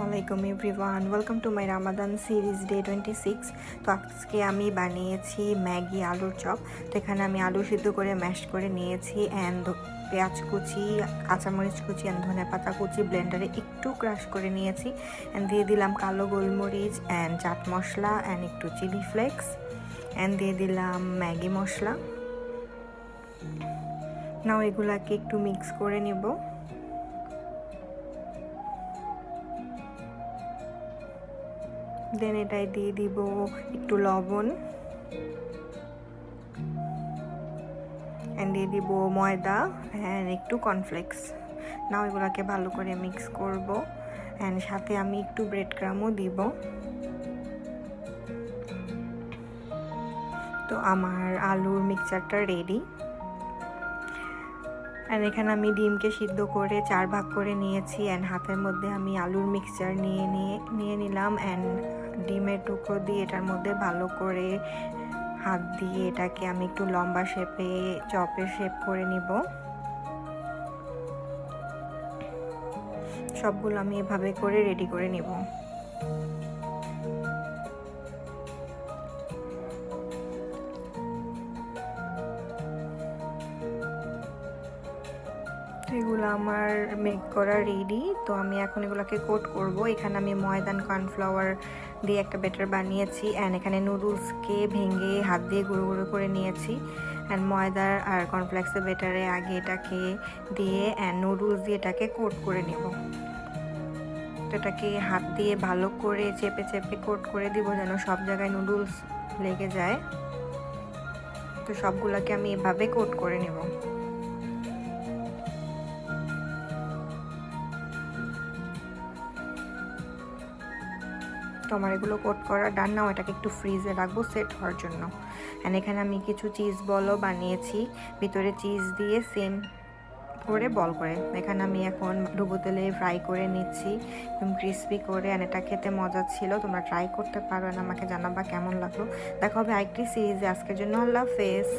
আসসালামু everyone, welcome to my Ramadan series day 26। তো আজকে আমি বানিয়েছি ম্যাগি আলুর চপ। তো এখানে আমি আলু সিদ্ধ করে ম্যাশ করে নিয়েছি অ্যান্ড পেঁয়াজ কুচি, কাঁচামরিচ কুচি অ্যান্ড ধনে পাতা কুচি ব্লেন্ডারে একটু ক্রাশ করে নিয়েছি অ্যান্ড দিয়ে দিলাম কালো গোলমরিচ অ্যান্ড চাট মশলা অ্যান্ড একটু চিলি ফ্লেক্স অ্যান্ড দিয়ে দিলাম ম্যাগি মশলা। নাও এগুলাকে একটু মিক্স করে নিব। দেন এটাই দিয়ে দিব একটু লবণ অ্যান্ড দিয়ে দিব ময়দা অ্যান্ড একটু কর্নফ্লেক্স। নাও এগুলোকে ভালো করে মিক্স করব অ্যান্ড সাথে আমি একটু ব্রেড ক্রামও দিব। তো আমার আলুর মিক্সচারটা রেডি। অ্যান্ড এখানে আমি ডিমকে সিদ্ধ করে 4 ভাগ করে নিয়েছি অ্যান্ড হাতের মধ্যে আমি আলুর মিক্সচার নিয়ে নিলাম অ্যান্ড ডিমের টুকরো দিয়ে এটার মধ্যে ভালো করে হাত দিয়ে এটাকে আমি একটু লম্বা শেপে চপের শেপ করে নিব। সবগুলো আমি এভাবে করে রেডি করে নিব। এগুলো আমার মেক করা রেডি। তো আমি এখন এগুলোকে কোট করব। এখানে আমি ময়দা কর্নফ্লাওয়ার দিয়ে একটা ব্যাটার বানিয়েছি অ্যান্ড এখানে নুডলসকে ভেঙে হাত দিয়ে গুঁড়ো গুঁড়ো করে নিয়েছি অ্যান্ড ময়দা আর কর্নফ্লেক্সের ব্যাটারে আগে এটাকে দিয়ে অ্যান্ড নুডলস দিয়ে এটাকে কোট করে নেব। তো এটাকে হাত দিয়ে ভালো করে চেপে চেপে কোট করে দিব যেন সব জায়গায় নুডলস লেগে যায়। তো সবগুলোকে আমি এভাবে কোট করে নেব। তো আমার এগুলো কোট করা ডান। নাও এটাকে একটু ফ্রিজে রাখবো সেট হওয়ার জন্য। অ্যান্ড এখানে আমি কিছু চিজ বলও বানিয়েছি ভিতরে চিজ দিয়ে সেম করে বল করে। এখানে আমি এখন ডুবো তেলে ফ্রাই করে নিচ্ছি একদম ক্রিসপি করে অ্যান্ড এটা খেতে মজা ছিল। তোমরা ট্রাই করতে পারো, আমাকে জানাবা কেমন লাগলো। দেখা হবে আরেকটি সিরিজে। আজকের জন্য আল্লাহ হাফেজ।